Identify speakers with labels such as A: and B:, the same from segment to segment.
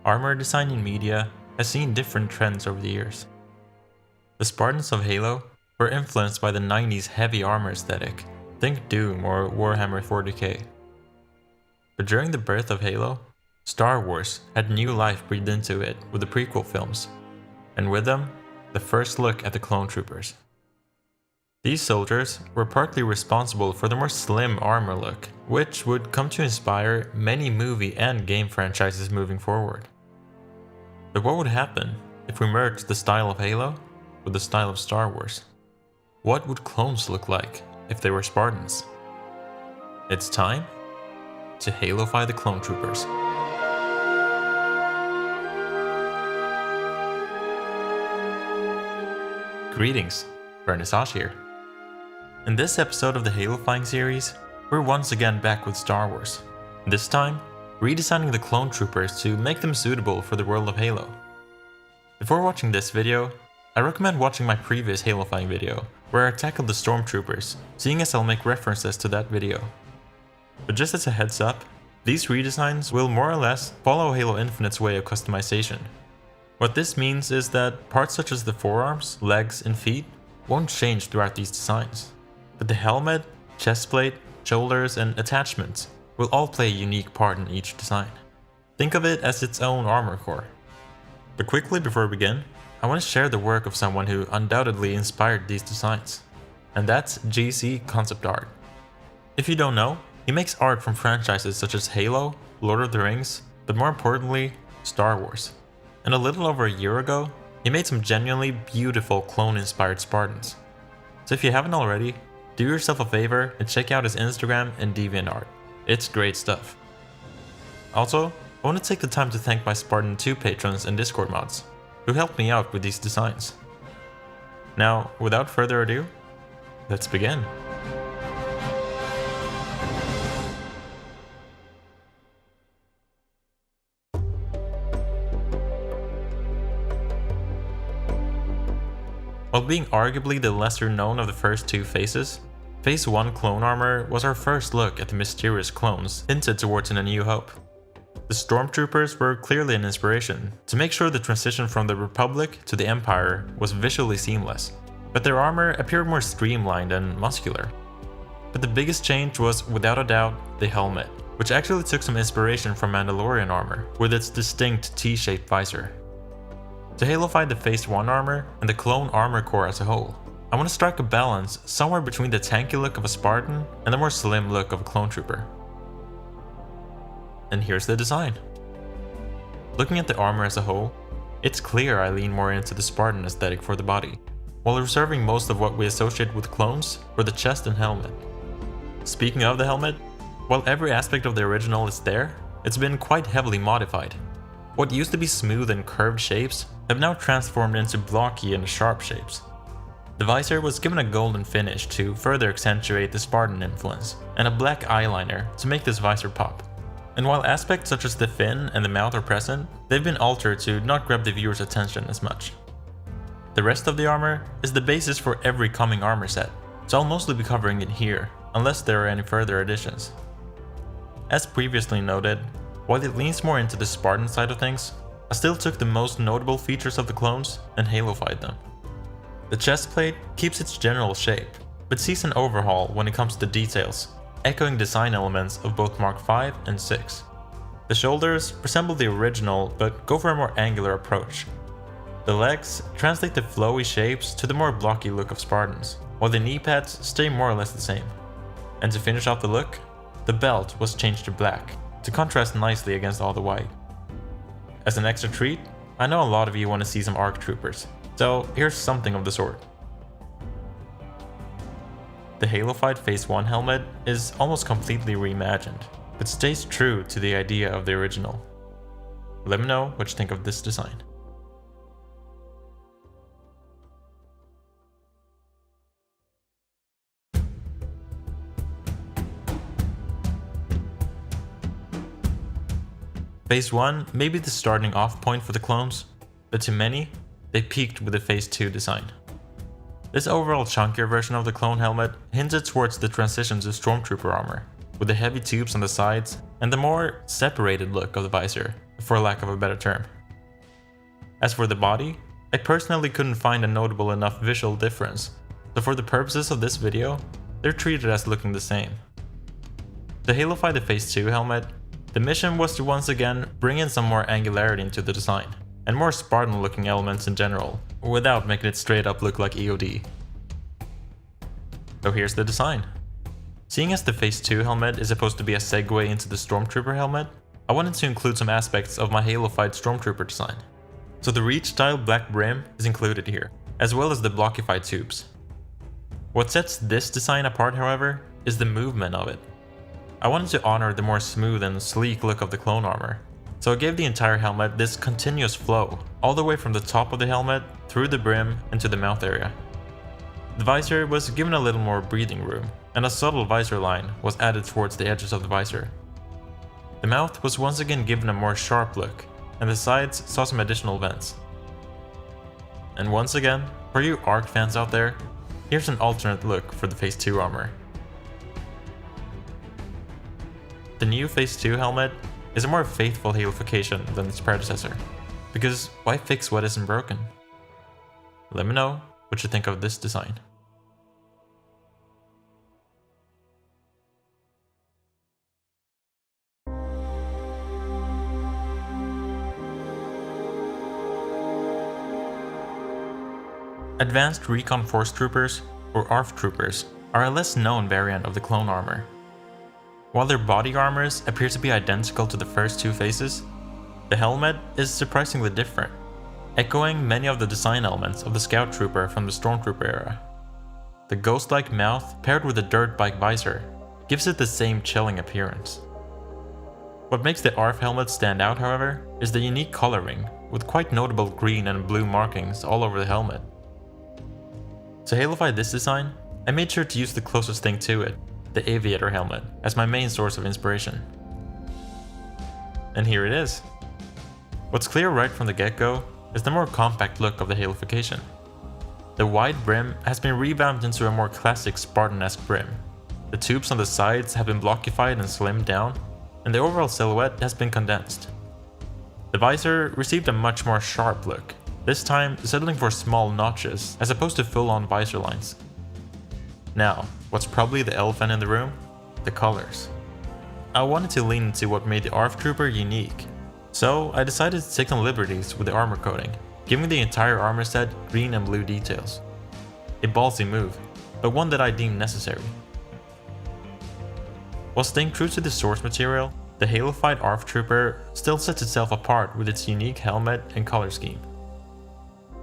A: armor design in media has seen different trends over the years. The Spartans of Halo were influenced by the 90s heavy armor aesthetic, think Doom or Warhammer 40k. But during the birth of Halo, Star Wars had new life breathed into it with the prequel films, and with them, the first look at the clone troopers. These soldiers were partly responsible for the more slim armor look, which would come to inspire many movie and game franchises moving forward. But what would happen if we merged the style of Halo with the style of Star Wars? What would clones look like if they were Spartans? It's time to Halofy the clone troopers. Greetings, Vernissage here. In this episode of the Halofying series, we're once again back with Star Wars, this time redesigning the clone troopers to make them suitable for the world of Halo. Before watching this video, I recommend watching my previous Halofying video, where I tackled the stormtroopers, seeing as I'll make references to that video. But just as a heads up, these redesigns will more or less follow Halo Infinite's way of customization. What this means is that parts such as the forearms, legs, and feet won't change throughout these designs, but the helmet, chestplate, shoulders, and attachments will all play a unique part in each design. Think of it as its own armor core. But quickly before we begin, I want to share the work of someone who undoubtedly inspired these designs, and that's GC-Conceptart. If you don't know, he makes art from franchises such as Halo, Lord of the Rings, but more importantly, Star Wars. And a little over a year ago, he made some genuinely beautiful clone-inspired Spartans. So if you haven't already, do yourself a favor and check out his Instagram and DeviantArt. It's great stuff. Also, I want to take the time to thank my Spartan 2 patrons and Discord mods, who helped me out with these designs. Now, without further ado, let's begin. While being arguably the lesser known of the first two phases, Phase 1 clone armor was our first look at the mysterious clones hinted towards in A New Hope. The stormtroopers were clearly an inspiration to make sure the transition from the Republic to the Empire was visually seamless, but their armor appeared more streamlined and muscular. But the biggest change was, without a doubt, the helmet, which actually took some inspiration from Mandalorian armor with its distinct T-shaped visor. To Halofy the Phase 1 armor and the clone armor core as a whole, I want to strike a balance somewhere between the tanky look of a Spartan and the more slim look of a clone trooper. And here's the design. Looking at the armor as a whole, it's clear I lean more into the Spartan aesthetic for the body, while reserving most of what we associate with clones for the chest and helmet. Speaking of the helmet, while every aspect of the original is there, it's been quite heavily modified. What used to be smooth and curved shapes have now transformed into blocky and sharp shapes. The visor was given a golden finish to further accentuate the Spartan influence, and a black eyeliner to make this visor pop. And while aspects such as the fin and the mouth are present, they've been altered to not grab the viewer's attention as much. The rest of the armor is the basis for every coming armor set, so I'll mostly be covering it here, unless there are any further additions. As previously noted, while it leans more into the Spartan side of things, I still took the most notable features of the clones and Halofied them. The chestplate keeps its general shape, but sees an overhaul when it comes to details, echoing design elements of both Mark V and 6. The shoulders resemble the original, but go for a more angular approach. The legs translate the flowy shapes to the more blocky look of Spartans, while the knee pads stay more or less the same. And to finish off the look, the belt was changed to black, to contrast nicely against all the white. As an extra treat, I know a lot of you want to see some ARC troopers, so here's something of the sort. The Halofied Phase 1 helmet is almost completely reimagined, but stays true to the idea of the original. Let me know what you think of this design. Phase 1 may be the starting off point for the clones, but to many, they peaked with the Phase 2 design. This overall chunkier version of the clone helmet hinted towards the transition to Stormtrooper armor, with the heavy tubes on the sides and the more separated look of the visor, for lack of a better term. As for the body, I personally couldn't find a notable enough visual difference, so for the purposes of this video, they're treated as looking the same. To Halofy the Phase 2 helmet, the mission was to once again bring in some more angularity into the design, and more Spartan looking elements in general, without making it straight up look like EOD. So here's the design. Seeing as the Phase 2 helmet is supposed to be a segue into the Stormtrooper helmet, I wanted to include some aspects of my Halofied Stormtrooper design. So the Reach-style black brim is included here, as well as the blockified tubes. What sets this design apart, however, is the movement of it. I wanted to honor the more smooth and sleek look of the clone armor, so I gave the entire helmet this continuous flow, all the way from the top of the helmet, through the brim, and to the mouth area. The visor was given a little more breathing room, and a subtle visor line was added towards the edges of the visor. The mouth was once again given a more sharp look, and the sides saw some additional vents. And once again, for you ARC fans out there, here's an alternate look for the Phase 2 armor. The new Phase 2 helmet is a more faithful halification than its predecessor, because why fix what isn't broken? Let me know what you think of this design. Advanced Recon Force Troopers, or ARF Troopers, are a less known variant of the clone armor. While their body armors appear to be identical to the first two phases, the helmet is surprisingly different, echoing many of the design elements of the Scout Trooper from the Stormtrooper era. The ghost-like mouth paired with a dirt bike visor gives it the same chilling appearance. What makes the ARF helmet stand out, however, is the unique coloring, with quite notable green and blue markings all over the helmet. To halify this design, I made sure to use the closest thing to it, the Aviator helmet, as my main source of inspiration. And here it is. What's clear right from the get-go is the more compact look of the halification. The wide brim has been revamped into a more classic Spartan-esque brim. The tubes on the sides have been blockified and slimmed down, and the overall silhouette has been condensed. The visor received a much more sharp look, this time settling for small notches as opposed to full-on visor lines. Now, what's probably the elephant in the room? The colors. I wanted to lean into what made the ARF Trooper unique, so I decided to take some liberties with the armor coating, giving the entire armor set green and blue details. A ballsy move, but one that I deemed necessary. While staying true to the source material, the Halofied ARF Trooper still sets itself apart with its unique helmet and color scheme.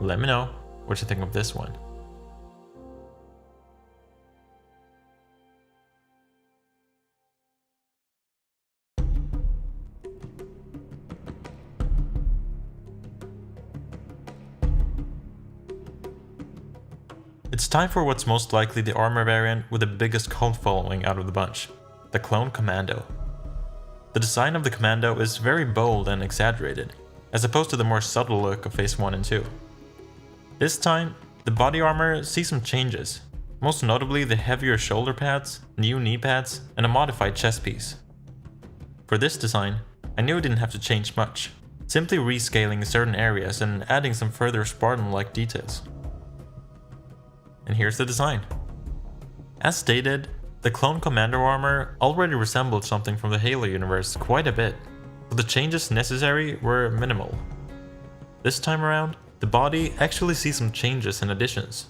A: Let me know what you think of this one. It's time for what's most likely the armor variant with the biggest cult following out of the bunch, the clone Commando. The design of the Commando is very bold and exaggerated, as opposed to the more subtle look of Phase 1 and 2. This time, the body armor sees some changes, most notably the heavier shoulder pads, new knee pads, and a modified chest piece. For this design, I knew I didn't have to change much, simply rescaling certain areas and adding some further Spartan-like details. And here's the design. As stated, the clone Commando armor already resembled something from the Halo universe quite a bit, so the changes necessary were minimal. This time around, the body actually sees some changes and additions.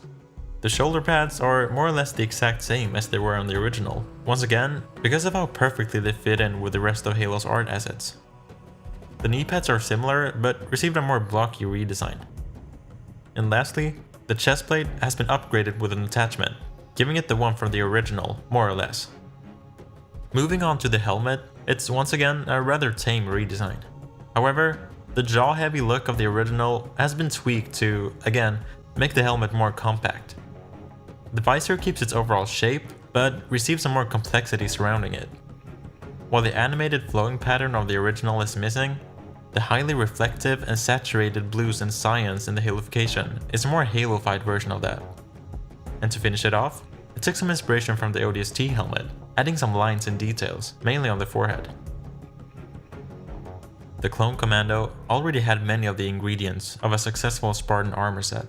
A: The shoulder pads are more or less the exact same as they were on the original, once again because of how perfectly they fit in with the rest of Halo's art assets. The knee pads are similar, but received a more blocky redesign. And lastly, the chest plate has been upgraded with an attachment, giving it the one from the original, more or less. Moving on to the helmet, it's once again a rather tame redesign. However, the jaw-heavy look of the original has been tweaked to, again, make the helmet more compact. The visor keeps its overall shape, but receives some more complexity surrounding it. While the animated flowing pattern of the original is missing, the highly reflective and saturated blues and cyans in the halification is a more halofied version of that. And to finish it off, I took some inspiration from the ODST helmet, adding some lines and details, mainly on the forehead. The clone Commando already had many of the ingredients of a successful Spartan armor set.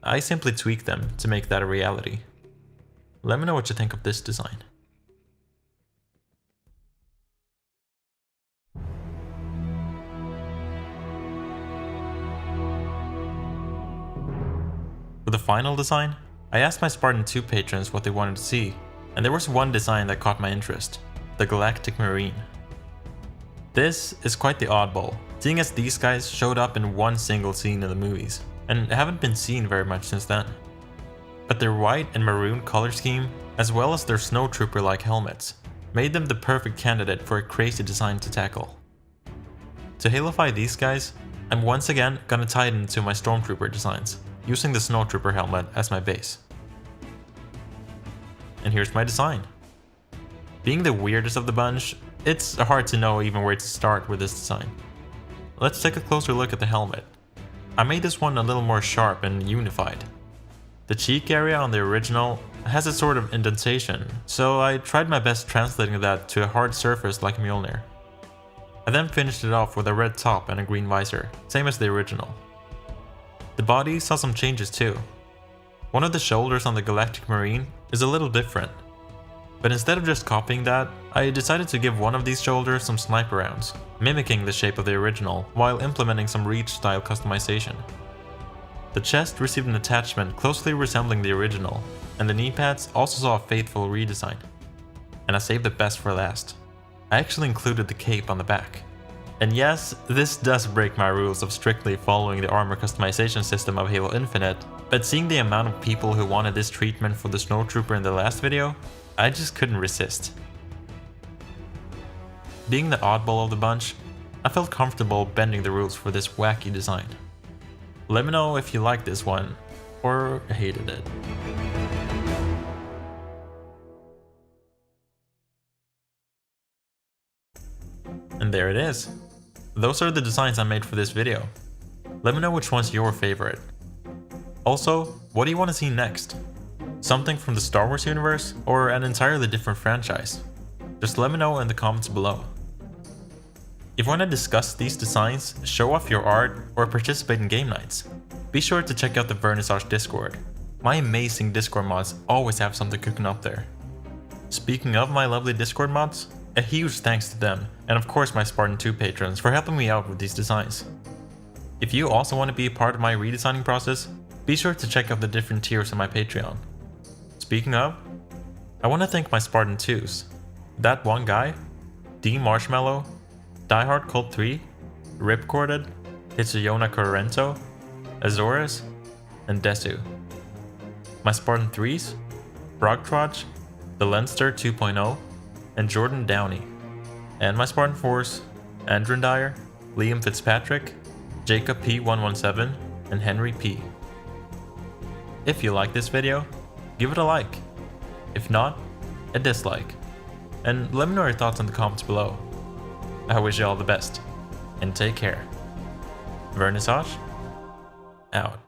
A: I simply tweaked them to make that a reality. Let me know what you think of this design. For the final design, I asked my Spartan 2 patrons what they wanted to see, and there was one design that caught my interest, the Galactic Marine. This is quite the oddball, seeing as these guys showed up in one single scene in the movies, and haven't been seen very much since then. But their white and maroon color scheme, as well as their snowtrooper-like helmets, made them the perfect candidate for a crazy design to tackle. To halify these guys, I'm once again gonna tie it into my stormtrooper designs, using the snowtrooper helmet as my base. And here's my design. Being the weirdest of the bunch, it's hard to know even where to start with this design. Let's take a closer look at the helmet. I made this one a little more sharp and unified. The cheek area on the original has a sort of indentation, so I tried my best translating that to a hard surface like Mjolnir. I then finished it off with a red top and a green visor, same as the original. The body saw some changes too. One of the shoulders on the Galactic Marine is a little different. But instead of just copying that, I decided to give one of these shoulders some sniper rounds, mimicking the shape of the original while implementing some Reach style customization. The chest received an attachment closely resembling the original, and the knee pads also saw a faithful redesign. And I saved the best for last. I actually included the cape on the back. And yes, this does break my rules of strictly following the armor customization system of Halo Infinite, but seeing the amount of people who wanted this treatment for the snowtrooper in the last video, I just couldn't resist. Being the oddball of the bunch, I felt comfortable bending the rules for this wacky design. Let me know if you liked this one, or hated it. And there it is. Those are the designs I made for this video. Let me know which one's your favorite. Also, what do you want to see next? Something from the Star Wars universe, or an entirely different franchise? Just let me know in the comments below. If you want to discuss these designs, show off your art, or participate in game nights, be sure to check out the Vernissage Discord. My amazing Discord mods always have something cooking up there. Speaking of my lovely Discord mods, a huge thanks to them, and of course my Spartan 2 patrons for helping me out with these designs. If you also want to be a part of my redesigning process, be sure to check out the different tiers on my Patreon. Speaking of, I want to thank my Spartan 2s, that one guy, D Marshmallow, Diehard Cult 3, Ripcorded, Hitsuyona Corrento, Azores, and Desu. My Spartan 3s, Brogtrotch, the Lenster 2.0, and Jordan Downey. And my Spartan 4s, Andrew Dyer, Liam Fitzpatrick, Jacob P117, and Henry P. If you like this video, give it a like. If not, a dislike. And let me know your thoughts in the comments below. I wish you all the best, and take care. Vernissage, out.